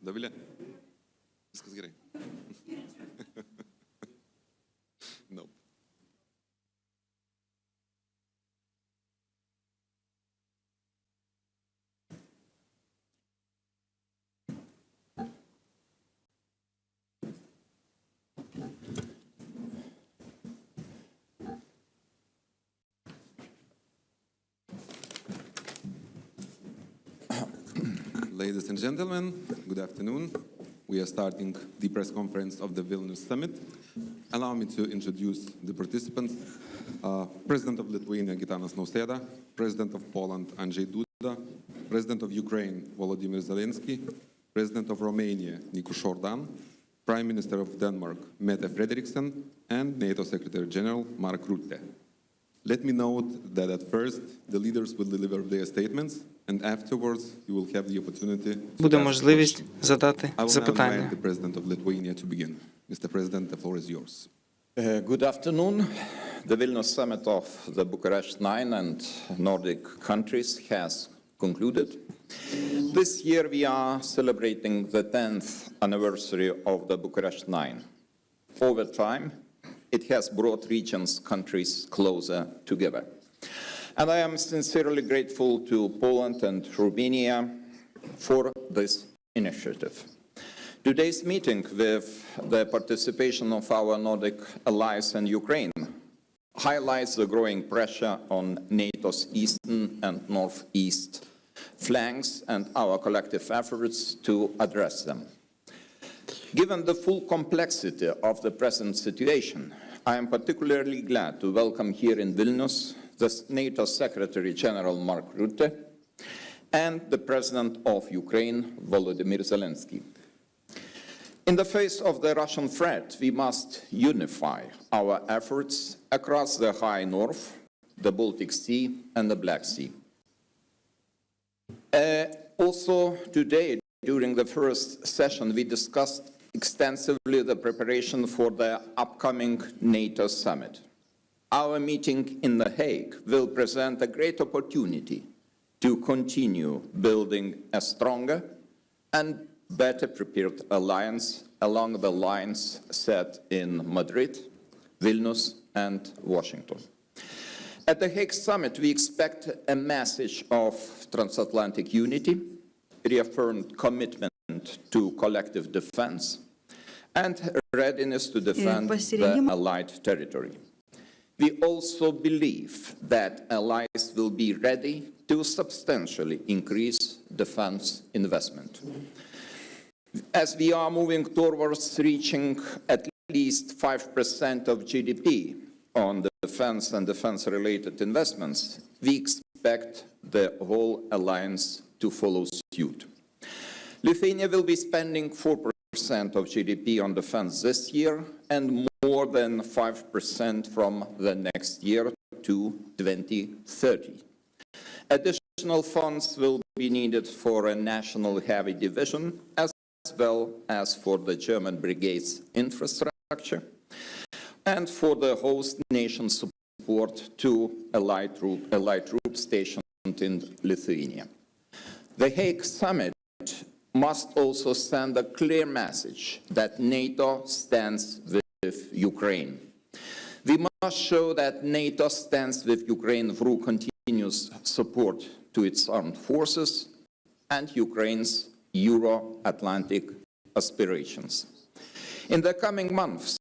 Davile, viskas gerai. No. Ladies and gentlemen, good afternoon. We are starting the press conference of the Vilnius summit. Allow me to introduce the participants. President of Lithuania, Gitanas Nausėda, President of Poland, Andrzej Duda, President of Ukraine, Volodymyr Zelenskiy, President of Romania, Nicu Șordan, Prime Minister of Denmark, Mette Frederiksen, and NATO Secretary General, Mark Rutte. Let me note that at first, the leaders will deliver their statements, and afterwards you will have the opportunity Буде можливість задати I will now запитання. invite the President of Lithuania to begin. Mr. President, the floor is yours. Good afternoon. The Vilnius summit of the Bucharest 9 and Nordic countries has concluded. This year we are celebrating the 10th anniversary of the Bucharest 9. Over time, it has brought regions, countries closer together. And I am sincerely grateful to Poland and Romania for this initiative. Today's meeting, with the participation of our Nordic allies and Ukraine, highlights the growing pressure on NATO's eastern and northeast flanks and our collective efforts to address them. Given the full complexity of the present situation, I am particularly glad to welcome here in Vilnius the NATO Secretary General Mark Rutte and the President of Ukraine, Volodymyr Zelenskiy. In the face of the Russian threat, we must unify our efforts across the High North, the Baltic Sea, and the Black Sea. Also today, during the first session, we discussed extensively the preparation for the upcoming NATO summit. Our meeting in The Hague will present a great opportunity to continue building a stronger and better prepared alliance along the lines set in Madrid, Vilnius, and Washington. At the Hague summit, we expect a message of transatlantic unity, reaffirmed commitment to collective defense, and readiness to defend the allied territory. We also believe that allies will be ready to substantially increase defense investment. As we are moving towards reaching at least 5% of GDP on defense and defense-related investments, we expect the whole alliance to follow suit. Lithuania will be spending 4% of GDP on defense this year and more than 5% from the next year to 2030. Additional funds will be needed for a national heavy division as well as for the German brigade's infrastructure and for the host nation support to allied troops stationed in Lithuania. The Hague summit must also send a clear message that NATO stands with Ukraine. We must show that NATO stands with Ukraine through continuous support to its armed forces and Ukraine's Euro-Atlantic aspirations. In the coming months,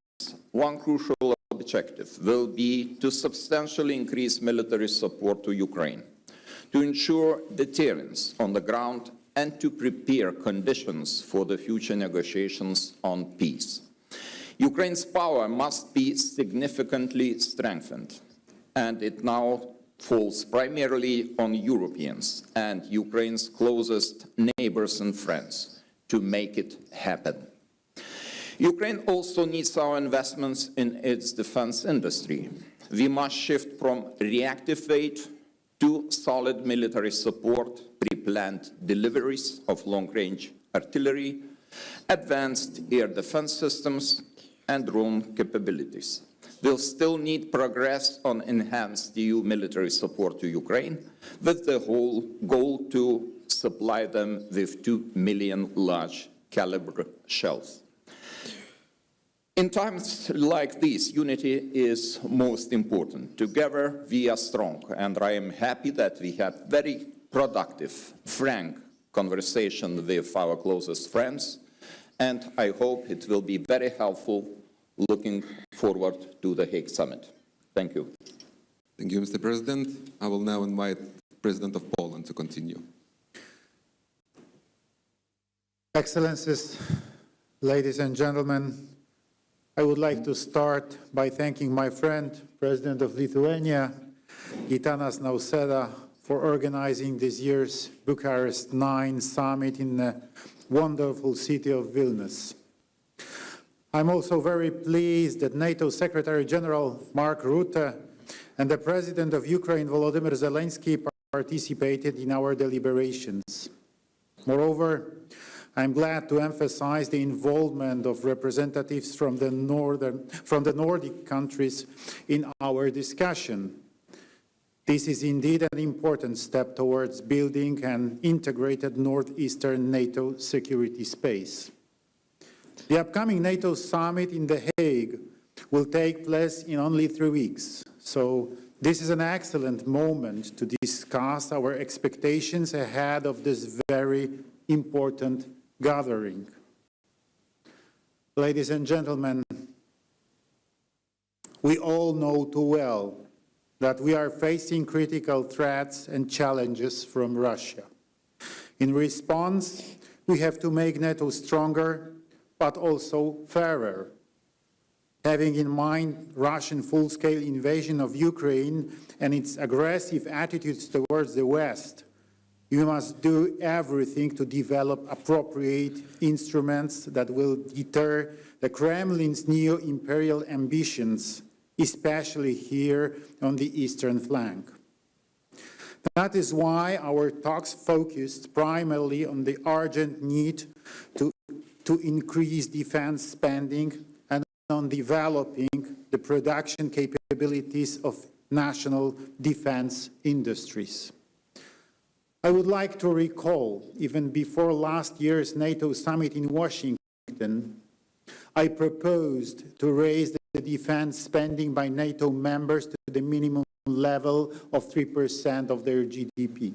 one crucial objective will be to substantially increase military support to Ukraine, to ensure deterrence on the ground and to prepare conditions for the future negotiations on peace. Ukraine's power must be significantly strengthened, and it now falls primarily on Europeans and Ukraine's closest neighbors and friends to make it happen. Ukraine also needs our investments in its defense industry. We must shift from reactive aid to solid military support, pre-planned deliveries of long-range artillery, advanced air defense systems, and drone capabilities. We'll still need progress on enhanced EU military support to Ukraine, with the whole goal to supply them with 2 million large caliber shells. In times like these, unity is most important. Together we are strong, and I am happy that we had very productive, frank conversation with our closest friends, and I hope it will be very helpful looking forward to the Hague Summit. Thank you. Thank you, Mr. President. I will now invite the President of Poland to continue. Excellencies, ladies and gentlemen, I would like to start by thanking my friend, President of Lithuania, Gitanas Nausėda, for organizing this year's Bucharest 9 summit in the wonderful city of Vilnius. I'm also very pleased that NATO Secretary General Mark Rutte and the President of Ukraine, Volodymyr Zelenskiy, participated in our deliberations. Moreover, I'm glad to emphasize the involvement of representatives from the Nordic countries in our discussion. This is indeed an important step towards building an integrated northeastern NATO security space. The upcoming NATO summit in The Hague will take place in only 3 weeks, so this is an excellent moment to discuss our expectations ahead of this very important gathering. Ladies and gentlemen, we all know too well that we are facing critical threats and challenges from Russia. In response, we have to make NATO stronger, but also fairer. Having in mind Russian full-scale invasion of Ukraine and its aggressive attitudes towards the West, we must do everything to develop appropriate instruments that will deter the Kremlin's neo-imperial ambitions, especially here on the eastern flank. That is why our talks focused primarily on the urgent need to increase defense spending and on developing the production capabilities of national defense industries. I would like to recall, even before last year's NATO summit in Washington, I proposed to raise the defense spending by NATO members to the minimum level of 3% of their GDP.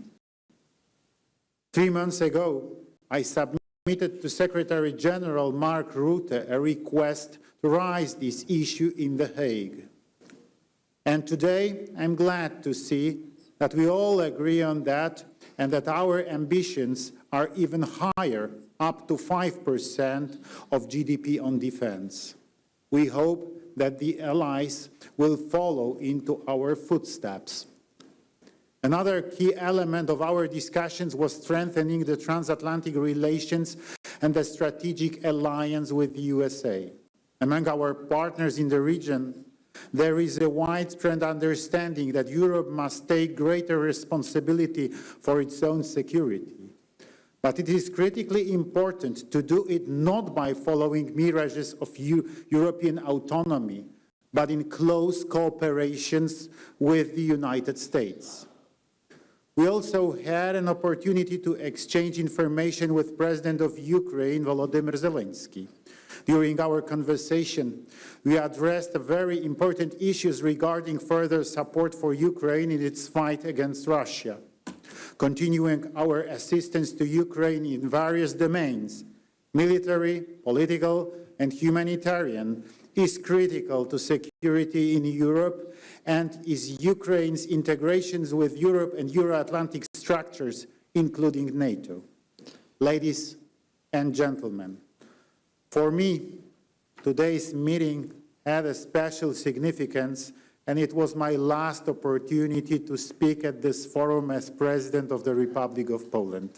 3 months ago, I submitted to Secretary General Mark Rutte a request to raise this issue in The Hague. And today, I'm glad to see that we all agree on that and that our ambitions are even higher, up to 5% of GDP on defense. We hope that the allies will follow into our footsteps. Another key element of our discussions was strengthening the transatlantic relations and the strategic alliance with the USA. Among our partners in the region, there is a widespread understanding that Europe must take greater responsibility for its own security. But it is critically important to do it not by following mirages of European autonomy, but in close cooperation with the United States. We also had an opportunity to exchange information with President of Ukraine, Volodymyr Zelenskiy. During our conversation, we addressed very important issues regarding further support for Ukraine in its fight against Russia. Continuing our assistance to Ukraine in various domains, military, political, and humanitarian, is critical to security in Europe and is Ukraine's integrations with Europe and Euro-Atlantic structures, including NATO. Ladies and gentlemen, for me, today's meeting had a special significance, and it was my last opportunity to speak at this forum as President of the Republic of Poland.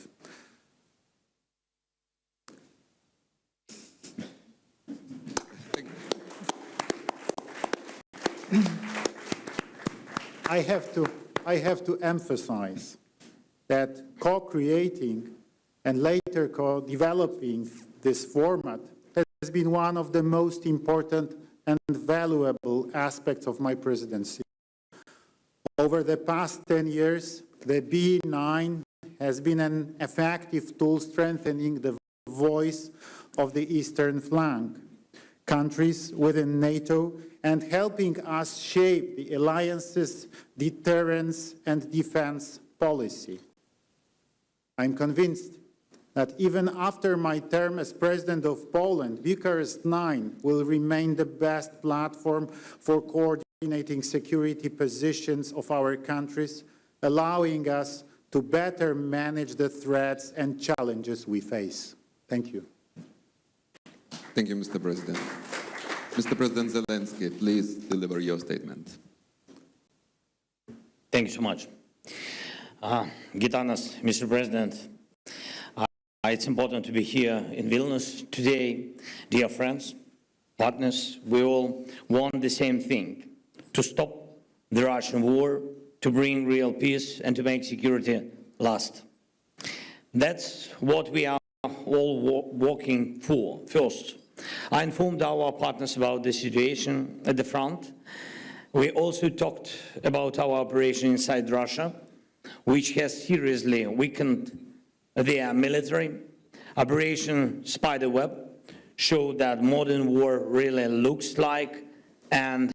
I have to emphasize that co-creating and later co-developing this format has been one of the most important and valuable aspects of my presidency. Over the past 10 years, the B9 has been an effective tool strengthening the voice of the eastern flank, countries within NATO, and helping us shape the alliance's deterrence and defense policy. I'm convinced that even after my term as President of Poland, Bucharest 9 will remain the best platform for coordinating security positions of our countries, allowing us to better manage the threats and challenges we face. Thank you. Thank you, Mr. President. Mr. President Zelensky, please deliver your statement. Thank you so much. Gitanas, Mr. President, it's important to be here in Vilnius today. Dear friends, partners, we all want the same thing: to stop the Russian war, to bring real peace, and to make security last. That's what we are all working for. First, I informed our partners about the situation at the front. We also talked about our operation inside Russia, which has seriously weakened their military. Operation Spiderweb showed that modern war really looks like, and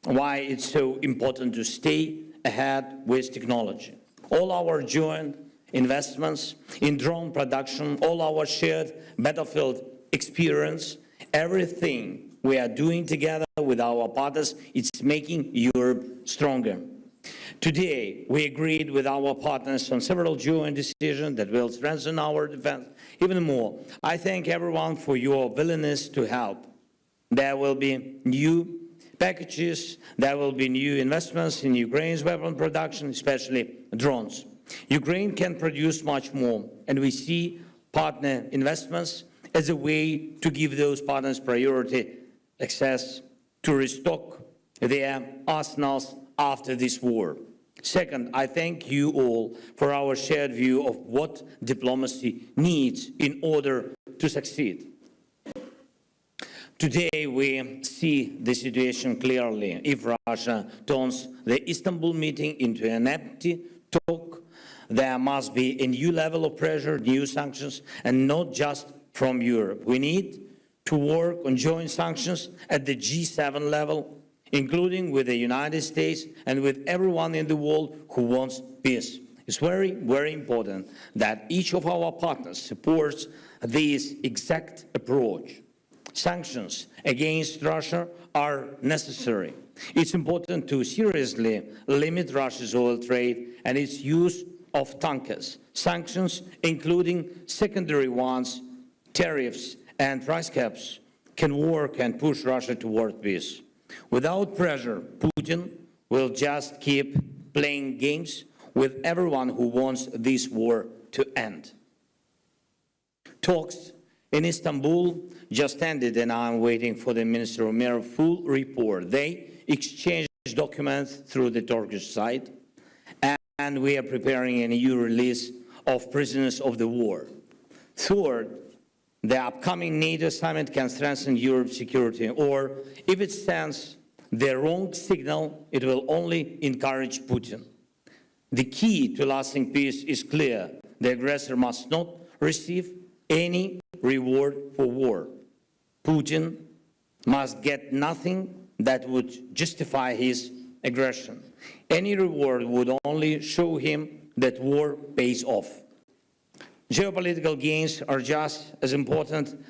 why it's so important to stay ahead with technology. All our joint investments in drone production, all our shared battlefield experience, everything we are doing together with our partners, it's making Europe stronger. Today, we agreed with our partners on several joint decisions that will strengthen our defense even more. I thank everyone for your willingness to help. There will be new packages, there will be new investments in Ukraine's weapon production, especially drones. Ukraine can produce much more, and we see partner investments as a way to give those partners priority access to restock their arsenals after this war. Second, I thank you all for our shared view of what diplomacy needs in order to succeed. Today, we see the situation clearly. If Russia turns the Istanbul meeting into an empty talk, there must be a new level of pressure, new sanctions, and not just from Europe. We need to work on joint sanctions at the G7 level, including with the United States and with everyone in the world who wants peace. It's very, very important that each of our partners supports this exact approach. Sanctions against Russia are necessary. It's important to seriously limit Russia's oil trade and its use of tankers. Sanctions, including secondary ones, tariffs and price caps, can work and push Russia toward peace. Without pressure, Putin will just keep playing games with everyone who wants this war to end. Talks in Istanbul just ended, and I'm waiting for the Minister Umer's full report. They exchanged documents through the Turkish side, and we are preparing a new release of prisoners of the war. Third, the upcoming NATO summit can strengthen Europe's security, or if it sends the wrong signal, it will only encourage Putin. The key to lasting peace is clear. The aggressor must not receive any reward for war. Putin must get nothing that would justify his aggression. Any reward would only show him that war pays off. Geopolitical gains are just as important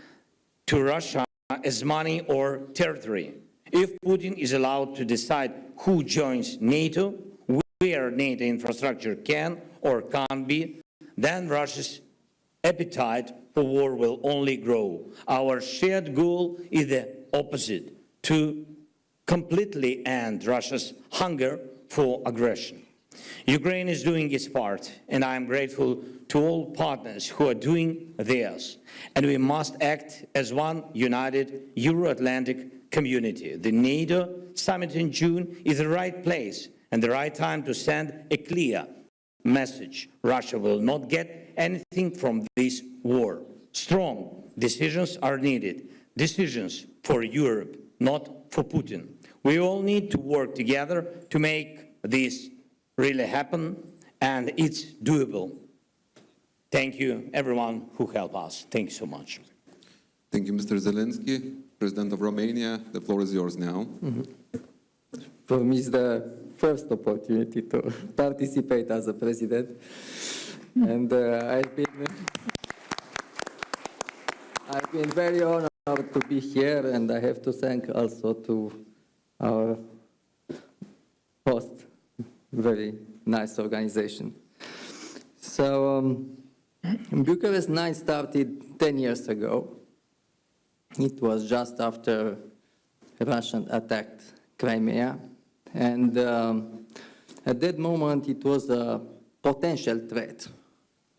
to Russia as money or territory. If Putin is allowed to decide who joins NATO, where NATO infrastructure can or can't be, then Russia's appetite for war will only grow. Our shared goal is the opposite: to completely end Russia's hunger for aggression. Ukraine is doing its part, and I am grateful to all partners who are doing theirs. And we must act as one united Euro-Atlantic community. The NATO summit in June is the right place and the right time to send a clear message. Russia will not get anything from this war. Strong decisions are needed. Decisions for Europe, not for Putin. We all need to work together to make this really happen, and it's doable. Thank you, everyone who helped us. Thank you so much. Thank you, Mr. Zelensky. President of Romania, the floor is yours now. For me, it's the first opportunity to participate as a president, and I've been very honored to be here, and I have to thank also to our host, very nice organization. So, Bucharest 9 started 10 years ago. It was just after Russia attacked Crimea, and at that moment it was a potential threat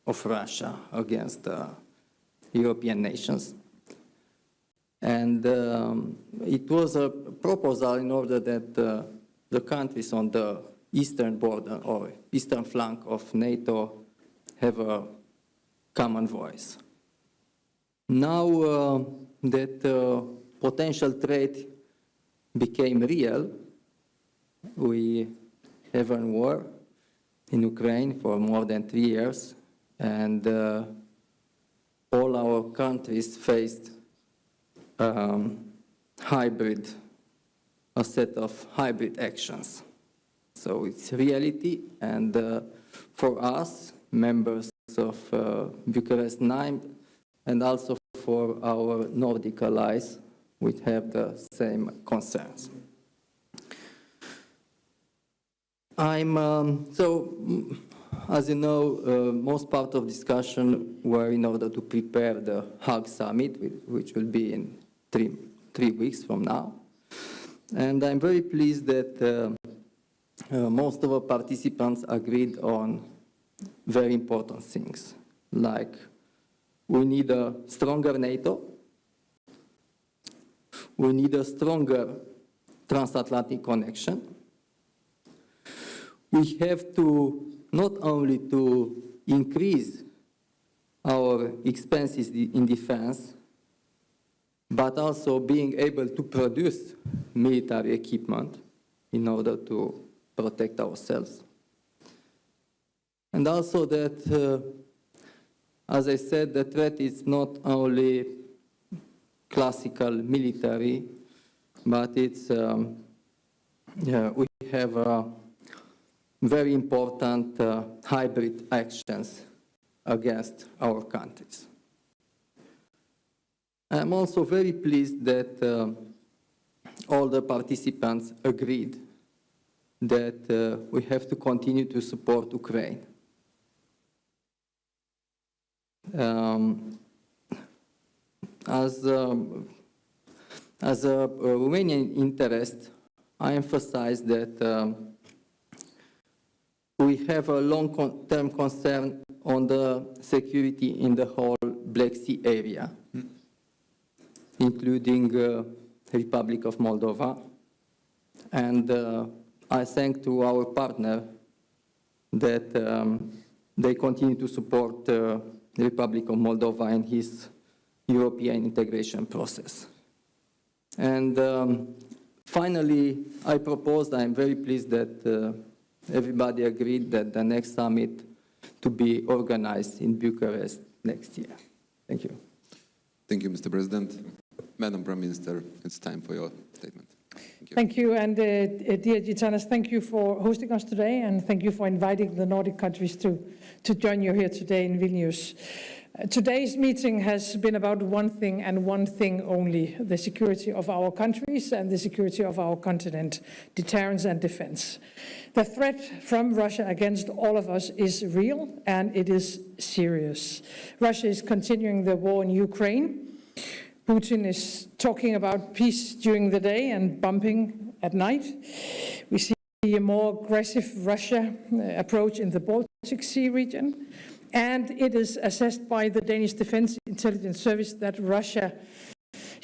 of Russia against European nations. And it was a proposal in order that the countries on the eastern border or eastern flank of NATO have a common voice. Now that potential threat became real, we have a war in Ukraine for more than 3 years, and all our countries faced a set of hybrid actions. So it's reality, and for us, members of Bucharest 9, and also for our Nordic allies, we have the same concerns. As you know, most part of discussion were in order to prepare the Hague Summit, which will be in three weeks from now. And I'm very pleased that most of our participants agreed on very important things, like we need a stronger NATO, we need a stronger transatlantic connection, we have to not only to increase our expenses in defense, but also being able to produce military equipment in order to protect ourselves. And also that, as I said, the threat is not only classical military, but it's, we have very important hybrid actions against our countries. I'm also very pleased that all the participants agreed that we have to continue to support Ukraine. As a Romanian interest, I emphasize that we have a long-term concern on the security in the whole Black Sea area, including Republic of Moldova. And I thank to our partner that they continue to support the Republic of Moldova in his European integration process. And finally, I proposed, I'm very pleased that everybody agreed that the next summit to be organized in Bucharest next year. Thank you. Thank you, Mr. President. Madam Prime Minister, it's time for your statement. Thank you. And dear Gitanas, thank you for hosting us today, and thank you for inviting the Nordic countries to join you here today in Vilnius. Today's meeting has been about one thing and one thing only: the security of our countries and the security of our continent, deterrence and defense. The threat from Russia against all of us is real, and it is serious. Russia is continuing the war in Ukraine. Putin is talking about peace during the day and bombing at night. We see a more aggressive Russia approach in the Baltic Sea region. And it is assessed by the Danish Defense Intelligence Service that Russia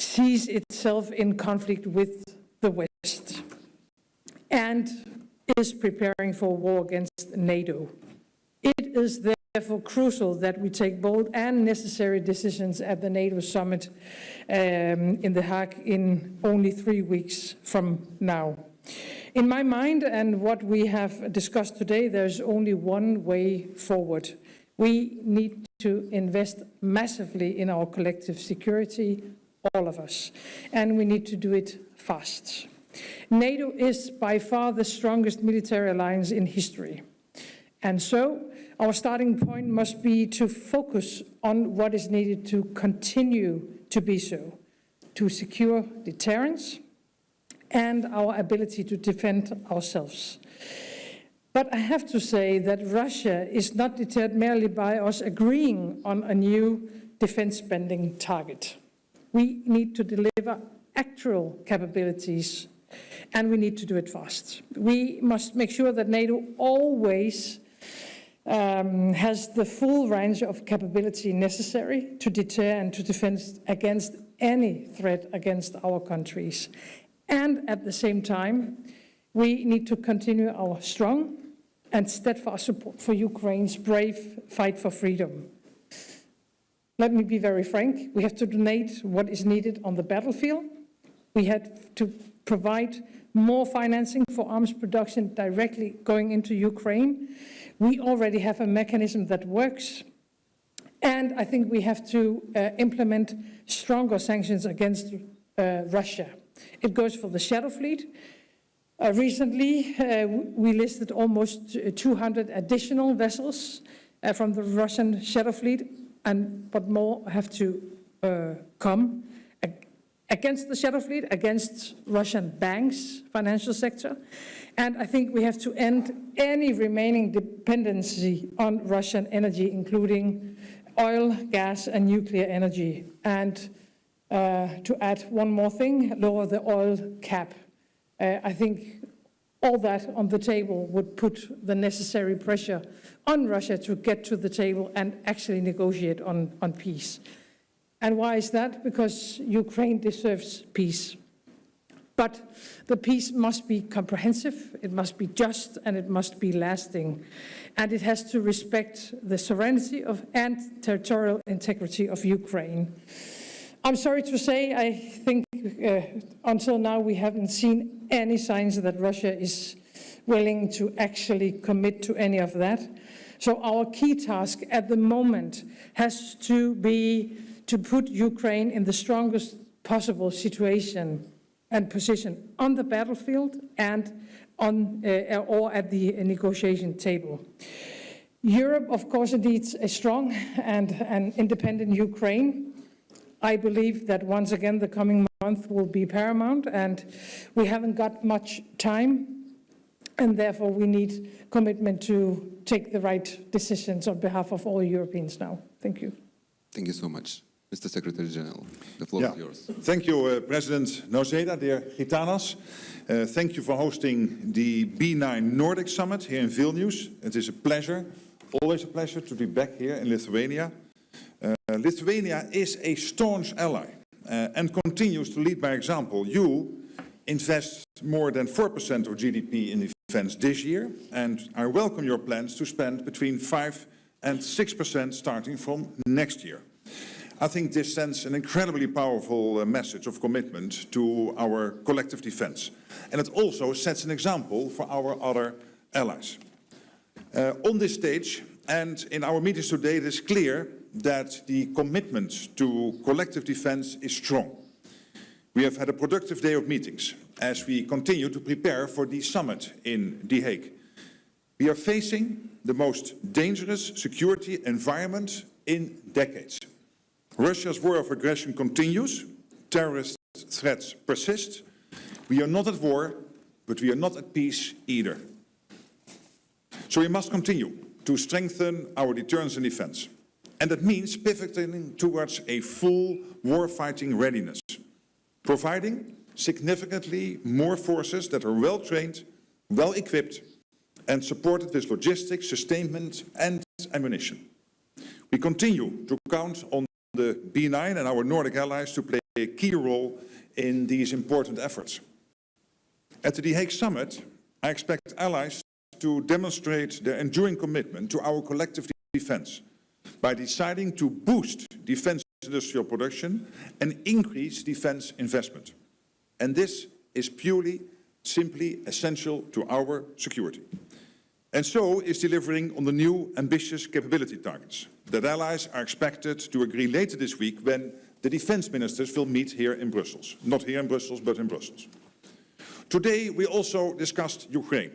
sees itself in conflict with the West and is preparing for war against NATO. It is therefore crucial that we take bold and necessary decisions at the NATO summit in The Hague in only 3 weeks from now. In my mind, and what we have discussed today, there's only one way forward. We need to invest massively in our collective security, all of us, and we need to do it fast. NATO is by far the strongest military alliance in history. And so our starting point must be to focus on what is needed to continue to be so, to secure deterrence and our ability to defend ourselves. But I have to say that Russia is not deterred merely by us agreeing on a new defense spending target. We need to deliver actual capabilities, and we need to do it fast. We must make sure that NATO always has the full range of capability necessary to deter and to defend against any threat against our countries. And at the same time, we need to continue our strong and steadfast support for Ukraine's brave fight for freedom. Let me be very frank, we have to donate what is needed on the battlefield. We have to provide more financing for arms production directly going into Ukraine. We already have a mechanism that works. And I think we have to implement stronger sanctions against Russia. It goes for the Shadow Fleet. Recently, we listed almost 200 additional vessels from the Russian Shadow Fleet, but more have to come against the Shadow Fleet, against Russian banks, financial sector. And I think we have to end any remaining dependency on Russian energy, including oil, gas, and nuclear energy. And to add one more thing, lower the oil cap. I think all that on the table would put the necessary pressure on Russia to get to the table and actually negotiate on peace. And why is that? Because Ukraine deserves peace. But the peace must be comprehensive, it must be just, and it must be lasting. And it has to respect the sovereignty and territorial integrity of Ukraine. I'm sorry to say, I think until now we haven't seen any signs that Russia is willing to actually commit to any of that. So our key task at the moment has to be to put Ukraine in the strongest possible situation and position on the battlefield and on or at the negotiation table. Europe, of course, needs a strong and an independent Ukraine. I believe that once again the coming month will be paramount, and we haven't got much time, and therefore we need commitment to take the right decisions on behalf of all Europeans now. Thank you. Thank you so much. Mr. Secretary General, the floor is yours. Thank you, President Noceda, dear Gitanas. Thank you for hosting the B9 Nordic Summit here in Vilnius. It is a pleasure, always a pleasure to be back here in Lithuania. Lithuania is a staunch ally and continues to lead by example. You invest more than 4% of GDP in defense this year, and I welcome your plans to spend between 5 and 6% starting from next year. I think this sends an incredibly powerful message of commitment to our collective defense. And it also sets an example for our other allies. On this stage and in our meetings today, it is clear that the commitment to collective defense is strong. We have had a productive day of meetings as we continue to prepare for the summit in The Hague. We are facing the most dangerous security environment in decades. Russia's war of aggression continues, terrorist threats persist. We are not at war, but we are not at peace either. So we must continue to strengthen our deterrence and defense. And that means pivoting towards a full war-fighting readiness, providing significantly more forces that are well-trained, well-equipped, and supported with logistics, sustainment, and ammunition. We continue to count on the B9 and our Nordic allies to play a key role in these important efforts. At the The Hague Summit, I expect allies to demonstrate their enduring commitment to our collective defense by deciding to boost defense industrial production and increase defense investment. And this is purely, simply essential to our security. And so is delivering on the new ambitious capability targets that allies are expected to agree later this week when the defense ministers will meet here in Brussels. Not here in Brussels, but in Brussels. Today we also discussed Ukraine,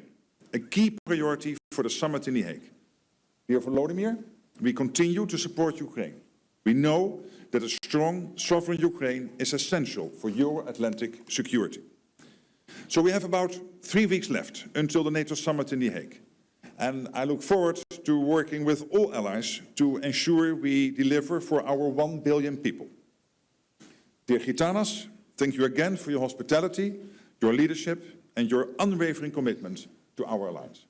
a key priority for the summit in The Hague. Dear Volodymyr, we continue to support Ukraine. We know that a strong, sovereign Ukraine is essential for Euro-Atlantic security. So we have about 3 weeks left until the NATO summit in The Hague. And I look forward to working with all allies to ensure we deliver for our 1 billion people. Dear Gitanas, thank you again for your hospitality, your leadership and your unwavering commitment to our alliance.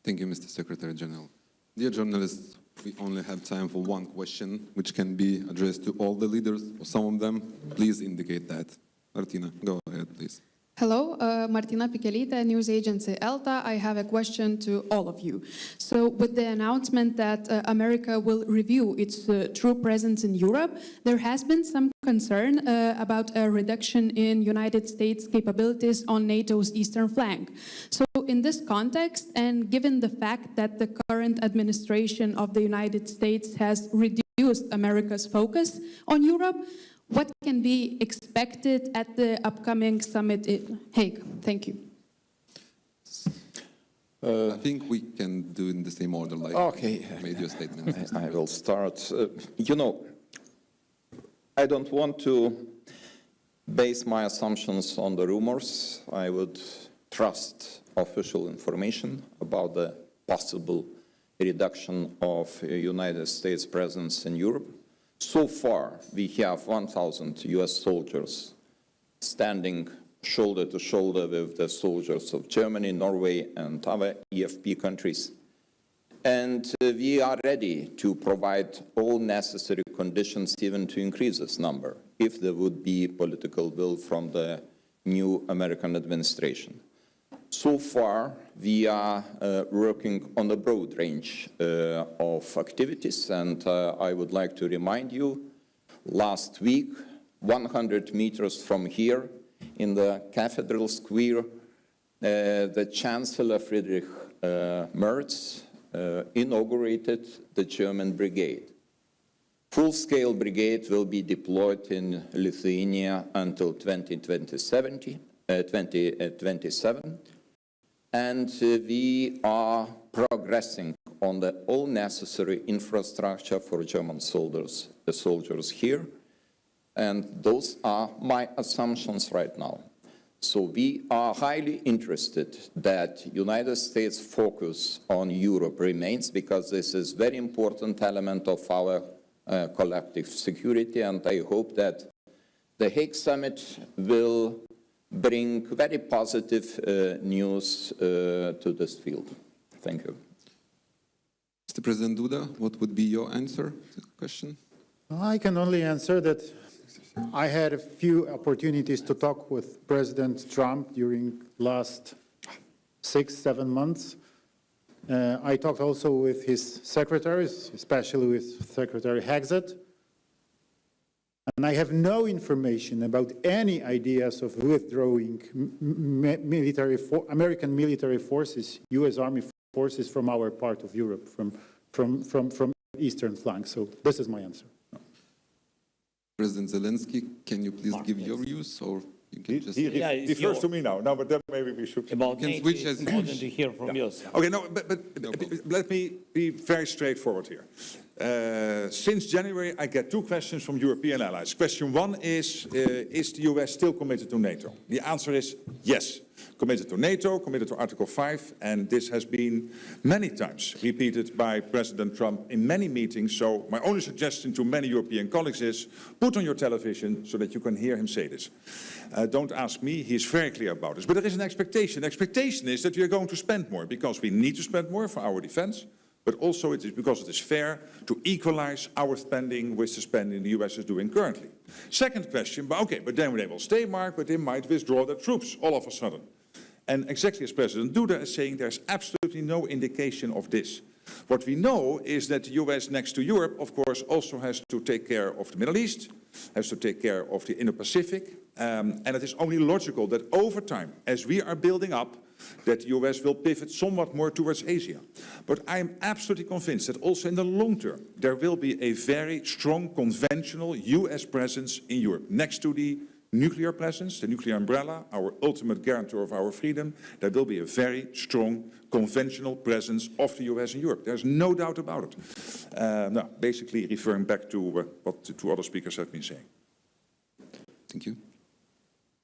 Thank you, Mr. Secretary General. Dear journalists, we only have time for one question, which can be addressed to all the leaders, or some of them. Please indicate that. Martina, go ahead, please. Hello, Martina Pichelita, news agency ELTA. I have a question to all of you. So with the announcement that America will review its true presence in Europe, there has been some concern about a reduction in United States capabilities on NATO's eastern flank. So in this context, and given the fact that the current administration of the United States has reduced America's focus on Europe, what can be expected at the upcoming summit in Hague? Thank you. I think we can do in the same order, like Okay. you made your statement. I will start. You know, I don't want to base my assumptions on the rumors. I would trust official information about the possible reduction of United States presence in Europe. So far, we have 1,000 US soldiers standing shoulder to shoulder with the soldiers of Germany, Norway, and other EFP countries. And we are ready to provide all necessary conditions even to increase this number, if there would be political will from the new American administration. So far, we are working on a broad range of activities, and I would like to remind you, last week, 100 meters from here, in the Cathedral Square, the Chancellor Friedrich Merz inaugurated the German brigade. Full-scale brigade will be deployed in Lithuania until 2027. And we are progressing on the all necessary infrastructure for German soldiers, the soldiers here. And those are my assumptions right now. So we are highly interested that United States focus on Europe remains, because this is a very important element of our collective security. And I hope that the Hague Summit will bring very positive news to this field. Thank you. Mr. President Duda, what would be your answer to the question? I can only answer that I had a few opportunities to talk with President Trump during last 6-7 months. I talked also with his secretaries, especially with Secretary Hexet. And I have no information about any ideas of withdrawing American military forces, US Army forces from our part of Europe, from eastern flank. So this is my answer. President Zelensky, can you please give your views, or you can just... He refers to me now. No, but then maybe we should... About can NATO, switch it's as- important to hear from you. Okay, no, but let me be very straightforward here. Since January, I get 2 questions from European allies. Question 1 is the US still committed to NATO? The answer is yes. Committed to NATO, committed to Article 5, and this has been many times repeated by President Trump in many meetings. So my only suggestion to many European colleagues is put on your television so that you can hear him say this. Don't ask me, he is very clear about this. But there is an expectation. The expectation is that we are going to spend more, because we need to spend more for our defense, but also it is because it is fair to equalize our spending with the spending the US is doing currently. Second question, but then they will stay, Mark, but they might withdraw their troops all of a sudden. And exactly as President Duda is saying, there's absolutely no indication of this. What we know is that the US, next to Europe, of course, also has to take care of the Middle East, has to take care of the Indo-Pacific, and it is only logical that over time, as we are building up, that the US will pivot somewhat more towards Asia. But I am absolutely convinced that also in the long term, there will be a very strong conventional US presence in Europe, next to the nuclear presence, the nuclear umbrella, our ultimate guarantor of our freedom. There will be a very strong conventional presence of the US in Europe. There's no doubt about it. Basically referring back to what the two other speakers have been saying. Thank you.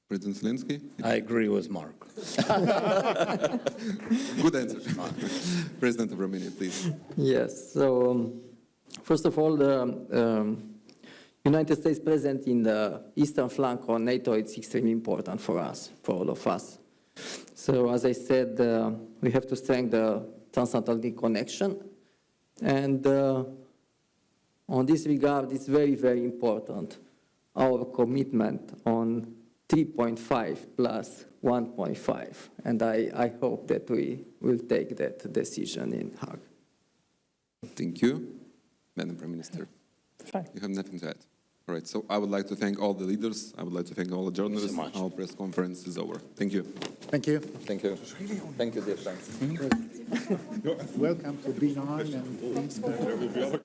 President Zelensky? I agree with Mark. Good answer. President of Romania, please. Yes, so first of all, the United States presence in the eastern flank of NATO is extremely important for us, for all of us. So as I said, we have to strengthen the transatlantic connection. And on this regard, it's very, very important, our commitment on 3.5 plus 1.5. And I hope that we will take that decision in Hague. Thank you. Madam Prime Minister, Fine. you have nothing to add. All right, so I would like to thank all the leaders. I would like to thank all the journalists. Thank you so much. Our press conference is over. Thank you. Thank you. Thank you. Thank you, dear friends. Welcome to B9 and